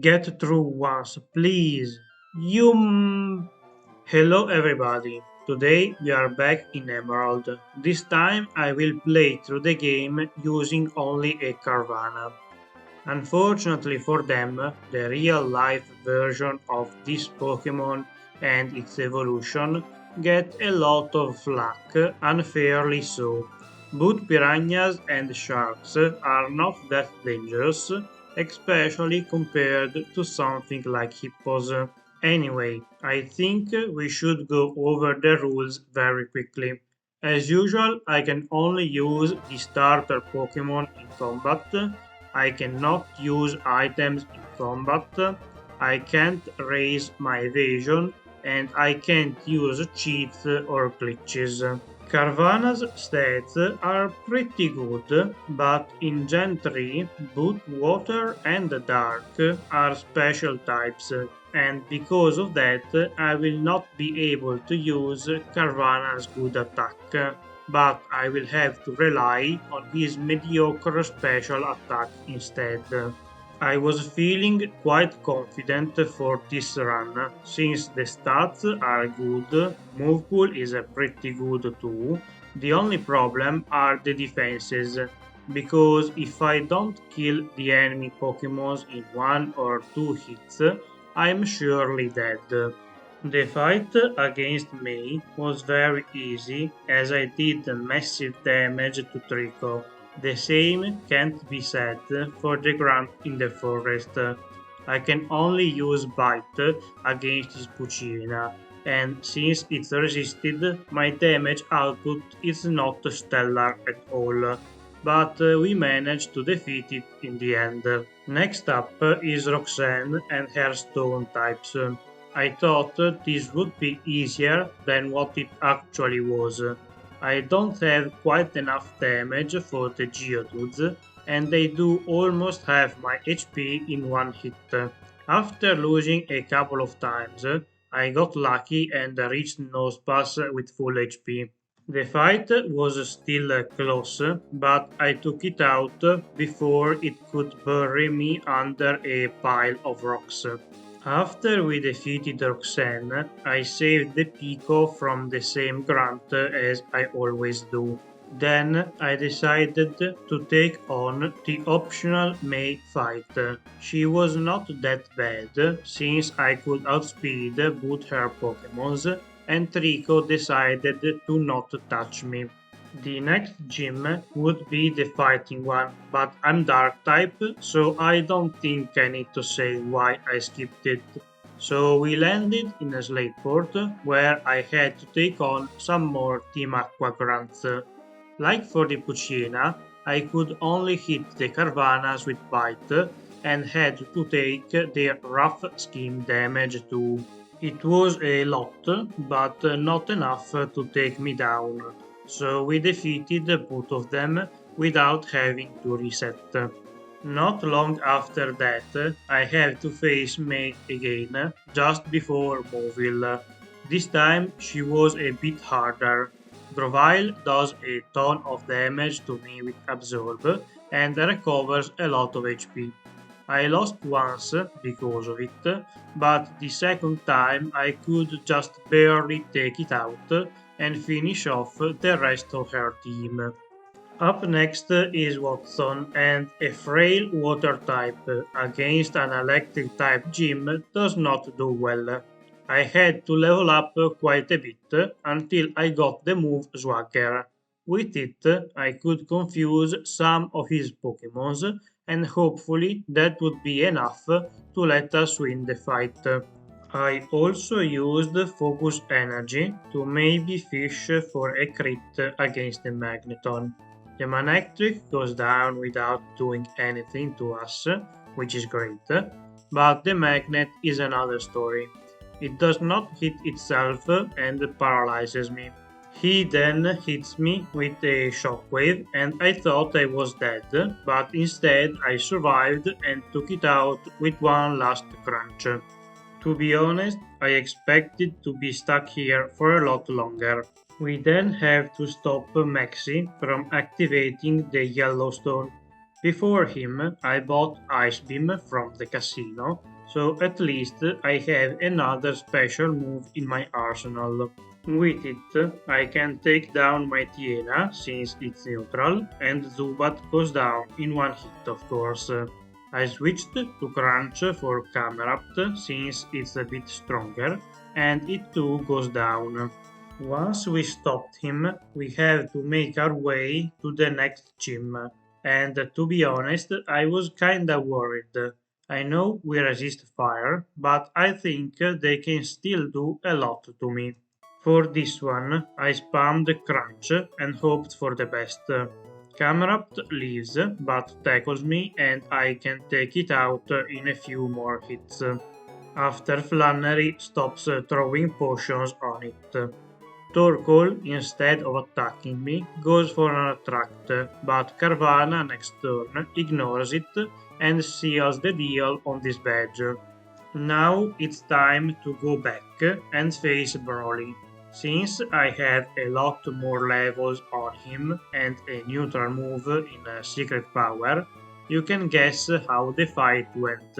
Get through once, please. You. Hello, everybody. Today we are back in Emerald. This time I will play through the game using only a carvanha. Unfortunately for them, the real life version of this Pokemon and its evolution get a lot of flack, unfairly so. Both piranhas and sharks are not that dangerous, especially compared to something like hippos. Anyway, I think we should go over the rules very quickly. As usual, I can only use the starter Pokemon in combat. I cannot use items in combat. I can't raise my evasion, and I can't use cheats or glitches. Carvana's stats are pretty good, but in Gen 3, both Water and Dark are special types, and because of that, I will not be able to use Carvana's good attack, but I will have to rely on his mediocre special attack instead. I was feeling quite confident for this run, since the stats are good, move pool is pretty good too. The only problem are the defenses, because if I don't kill the enemy Pokemons in one or two hits, I'm surely dead. The fight against me was very easy as I did massive damage to Trico. The same can't be said for the grunt in the forest. I can only use Bite against his Puccina, and since it's resisted, my damage output is not stellar at all. But we managed to defeat it in the end. Next up is Roxanne and her stone types. I thought this would be easier than what it actually was. I don't have quite enough damage for the Geodudes, and they do almost half my HP in one hit. After losing a couple of times, I got lucky and reached Nosepass with full HP. The fight was still close, but I took it out before it could bury me under a pile of rocks. After we defeated Roxanne, I saved the Pico from the same grunt as I always do. Then I decided to take on the optional May fight. She was not that bad, since I could outspeed both her Pokémons, and Trico decided to not touch me. The next gym would be the fighting one, but I'm dark type, so I don't think I need to say why I skipped it. So we landed in a Slateport, where I had to take on some more Team Aqua grunts. Like for the Puccina, I could only hit the Carvanas with Bite, and had to take their rough skin damage too. It was a lot, but not enough to take me down, so we defeated both of them without having to reset. Not long after that, I had to face May again, just before Moville. This time she was a bit harder. Grovyle does a ton of damage to me with Absorb and recovers a lot of HP. I lost once because of it, but the second time I could just barely take it out and finish off the rest of her team. Up next is Watson, and a frail water type against an electric type gym does not do well. I had to level up quite a bit until I got the move Swagger. With it, I could confuse some of his Pokémons, and hopefully that would be enough to let us win the fight. I also used Focus Energy to maybe fish for a crit against the Magneton. The Manectric goes down without doing anything to us, which is great, but the Magnet is another story. It does not hit itself and paralyzes me. He then hits me with a shockwave, and I thought I was dead, but instead I survived and took it out with one last crunch. To be honest, I expected to be stuck here for a lot longer. We then have to stop Maxi from activating the Yellowstone. Before him, I bought Ice Beam from the casino, so at least I have another special move in my arsenal. With it, I can take down my Tiena since it's neutral, and Zubat goes down in one hit, of course. I switched to Crunch for Camerapt since it's a bit stronger, and it too goes down. Once we stopped him, we have to make our way to the next gym. And to be honest, I was kinda worried. I know we resist fire, but I think they can still do a lot to me. For this one, I spammed Crunch and hoped for the best. Camerapt leaves, but tackles me and I can take it out in a few more hits. After Flannery stops throwing potions on it. Torkoal, instead of attacking me, goes for an attract, but carvanha next turn ignores it and seals the deal on this badge. Now it's time to go back and face Brawly. Since I have a lot more levels on him and a neutral move in Secret Power, you can guess how the fight went.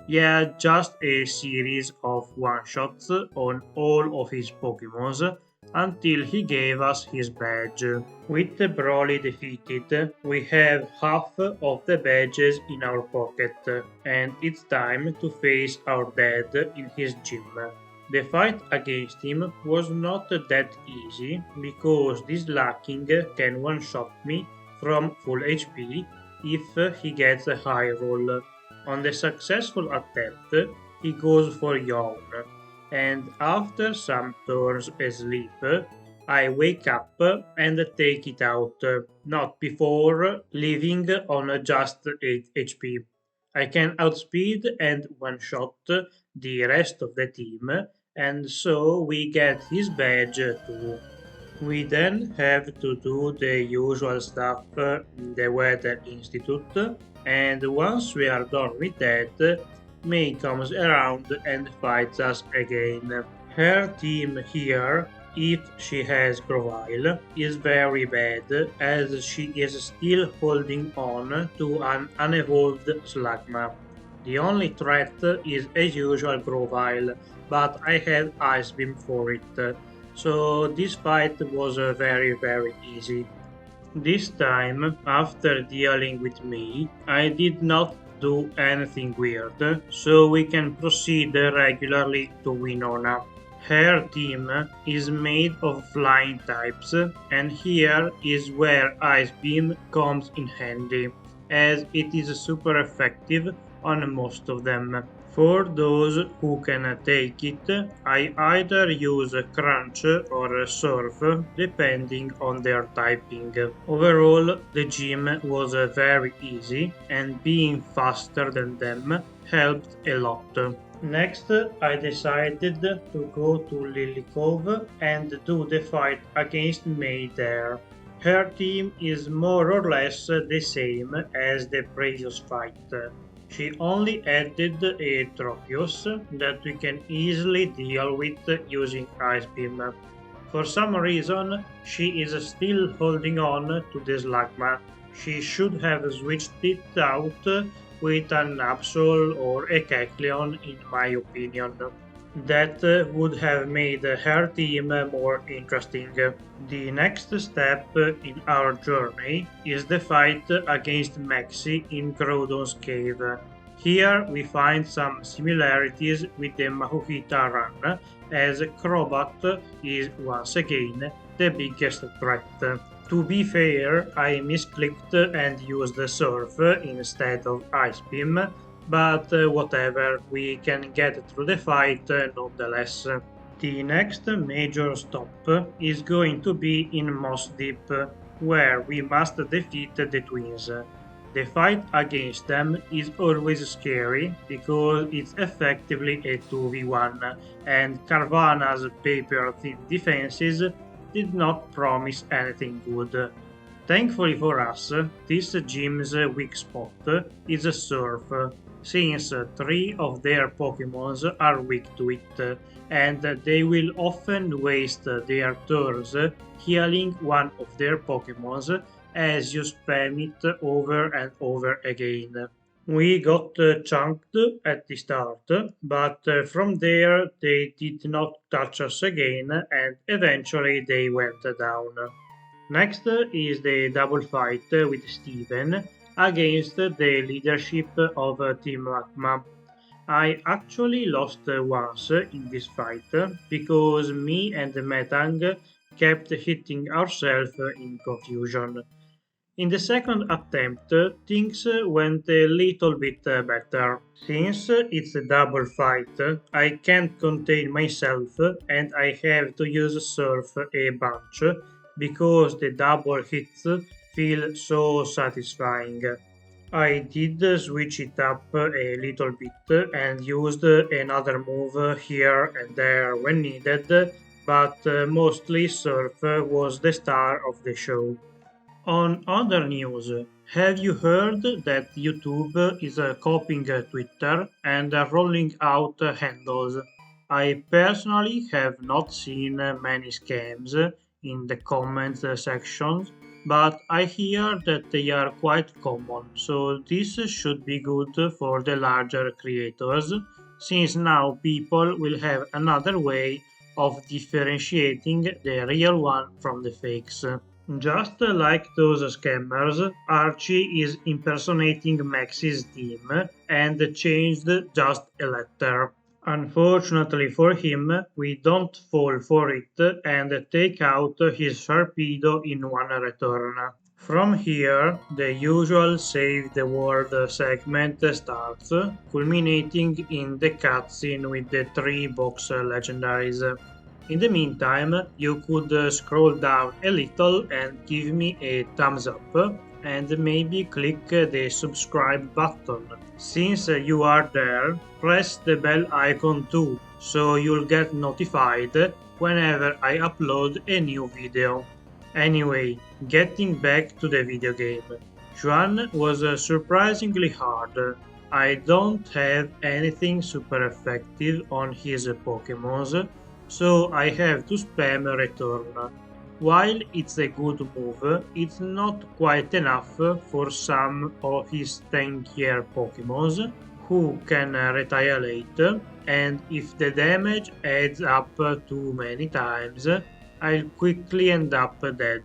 Yeah, just a series of one-shots on all of his Pokémons until he gave us his badge. With the Brawly defeated, we have half of the badges in our pocket, and it's time to face our dad in his gym. The fight against him was not that easy because this lacking can one-shot me from full HP if he gets a high roll. On the successful attempt, he goes for yawn, and after some turns asleep, I wake up and take it out, not before leaving on just 8 HP. I can outspeed and one-shot the rest of the team, and so we get his badge too. We then have to do the usual stuff in the Weather Institute, and once we are done with that, May comes around and fights us again. Her team here, if she has Grovyle, is very bad as she is still holding on to an unevolved Slugma. The only threat is as usual Grovyle, but I have Ice Beam for it, so this fight was very easy. This time, after dealing with me, I did not do anything weird, so we can proceed regularly to Winona. Her team is made of flying types, and here is where Ice Beam comes in handy, as it is super effective on most of them. For those who can take it, I either use Crunch or Surf, depending on their typing. Overall, the gym was very easy, and being faster than them helped a lot. Next, I decided to go to Lily Cove and do the fight against May there. Her team is more or less the same as the previous fight. She only added a atrocious that we can easily deal with using Ice Beam. For some reason, she is still holding on to the Slugma. She should have switched it out with an Absol or a Kecleon in my opinion. That would have made her team more interesting. The next step in our journey is the fight against Maxi in Groudon's cave. Here we find some similarities with the Makuhita run, as Crobat is once again the biggest threat. To be fair, I misclicked and used Surf instead of Ice Beam, but whatever, we can get through the fight nonetheless. The next major stop is going to be in Moss Deep, where we must defeat the twins. The fight against them is always scary because it's effectively a 2v1, and Carvanha's paper-thin defenses did not promise anything good. Thankfully for us, this gym's weak spot is Surf, since 3 of their Pokémons are weak to it, and they will often waste their turns healing one of their Pokémons as you spam it over and over again. We got chunked at the start, but from there they did not touch us again and eventually they went down. Next is the double fight with Steven against the leadership of Team Atma. I actually lost once in this fight because me and Metang kept hitting ourselves in confusion. In the second attempt, things went a little bit better. Since it's a double fight, I can't contain myself and I have to use surf a bunch because the double hits feel so satisfying. I did switch it up a little bit and used another move here and there when needed, but mostly surf was the star of the show. On other news, have you heard that YouTube is copying Twitter and rolling out handles? I personally have not seen many scams in the comments sections, but I hear that they are quite common, so this should be good for the larger creators, since now people will have another way of differentiating the real one from the fakes. Just like those scammers, Archie is impersonating Max's team and changed just a letter. Unfortunately for him, we don't fall for it and take out his Sharpedo in one return. From here, the usual Save the World segment starts, culminating in the cutscene with the three box legendaries. In the meantime, you could scroll down a little and give me a thumbs up and maybe click the subscribe button. Since you are there, press the bell icon too, so you'll get notified whenever I upload a new video. Anyway, getting back to the video game. Juan was surprisingly hard. I don't have anything super effective on his Pokémons, so I have to spam return. While it's a good move, it's not quite enough for some of his tankier Pokémons who can retaliate, and if the damage adds up too many times, I'll quickly end up dead.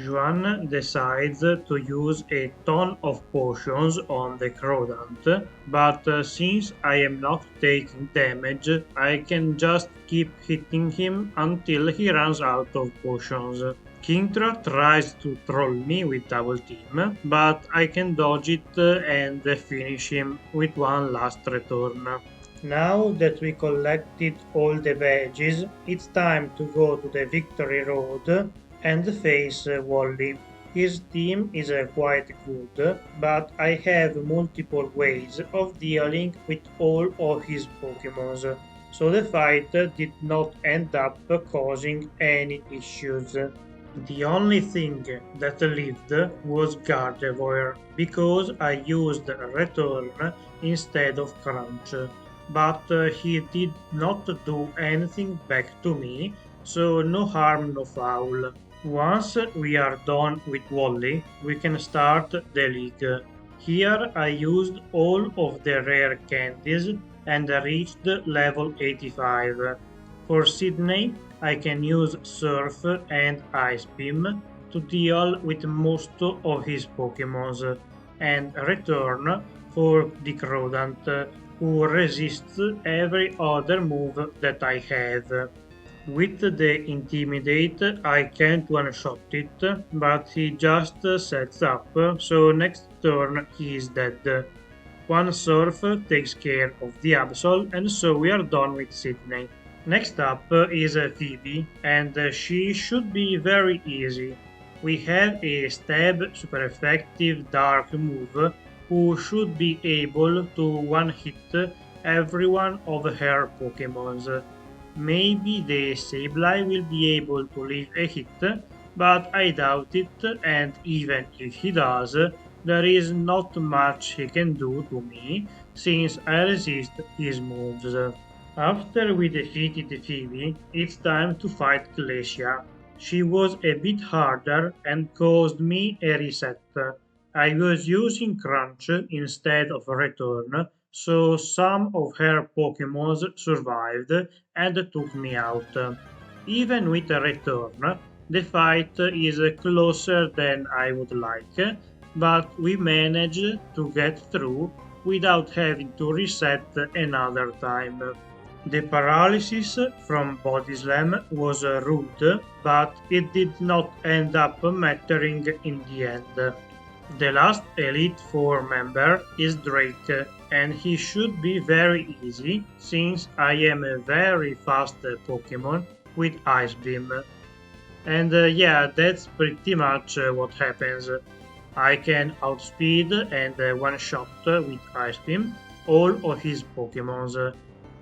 Juan decides to use a ton of potions on the Kronaast, but since I am not taking damage, I can just keep hitting him until he runs out of potions. Kingtra tries to troll me with double team, but I can dodge it and finish him with one last return. Now that we collected all the badges, it's time to go to the Victory Road and face Wally. His team is quite good, but I have multiple ways of dealing with all of his Pokémons, so the fight did not end up causing any issues. The only thing that lived was Gardevoir, because I used Return instead of Crunch, but he did not do anything back to me, so no harm, no foul. Once we are done with Wally, we can start the league. Here I used all of the rare candies and reached level 85. For Sidney, I can use Surf and Ice Beam to deal with most of his Pokémons, and Return for the Kronaast, who resists every other move that I have. With the Intimidate, I can't one-shot it, but he just sets up, so next turn he is dead. One Surf takes care of the Absol, and so we are done with Sidney. Next up is Phoebe, and she should be very easy. We have a stab super effective dark move who should be able to one-hit every one of her Pokémons. Maybe the Sableye will be able to leave a hit, but I doubt it, and even if he does, there is not much he can do to me, since I resist his moves. After we defeated Phoebe, it's time to fight Glacia. She was a bit harder and caused me a reset. I was using Crunch instead of Return, so some of her Pokémons survived and took me out. Even with a Return, the fight is closer than I would like, but we managed to get through without having to reset another time. The paralysis from Body Slam was rude, but it did not end up mattering in the end. The last Elite Four member is Drake, and he should be very easy since I am a very fast Pokemon with Ice Beam. And yeah, that's pretty much what happens. I can outspeed and one-shot with Ice Beam all of his Pokemons,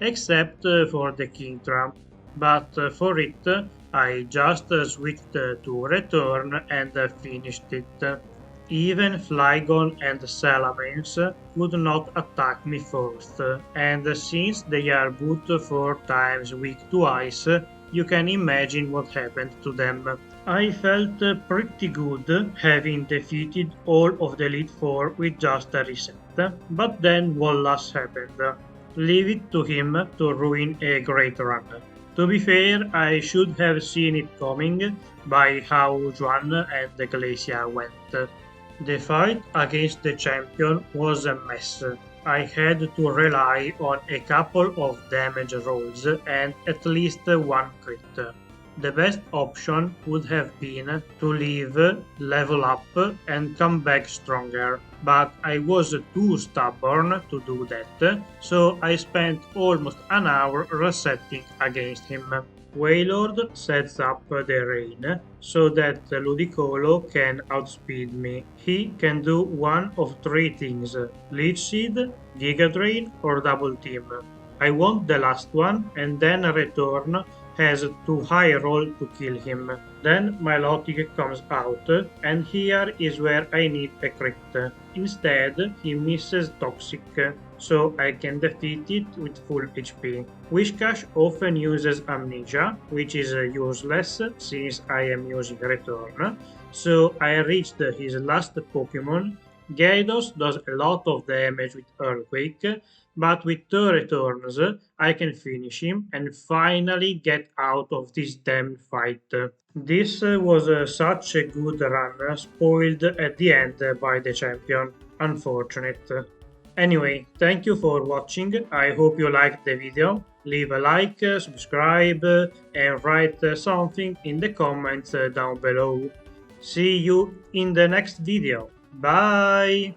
except for the King Trump, but for it I just switched to Return and finished it. Even Flygon and Salamence could not attack me first, and since they are both 4 times weak to ice, you can imagine what happened to them. I felt pretty good having defeated all of the Elite Four with just a reset, but then Wallace happened. Leave it to him to ruin a great run. To be fair, I should have seen it coming by how Juan and Glacia went. The fight against the champion was a mess. I had to rely on a couple of damage rolls and at least one crit. The best option would have been to leave, level up, and come back stronger, but I was too stubborn to do that, so I spent almost an hour resetting against him. Wailord sets up the rain so that Ludicolo can outspeed me. He can do one of 3 things: Leech Seed, Giga Drain, or Double Team. I want the last one, and then Return has too high roll to kill him. Then Milotic comes out, and here is where I need a crit. Instead, he misses Toxic, so I can defeat it with full HP. Whiscash often uses Amnesia, which is useless since I am using Return, so I reached his last Pokemon. Gyarados does a lot of damage with Earthquake, but with 2 returns I can finish him and finally get out of this damn fight. This was such a good run, spoiled at the end by the champion. Unfortunate. Anyway, thank you for watching. I hope you liked the video. Leave a like, subscribe, and write something in the comments down below. See you in the next video. Bye!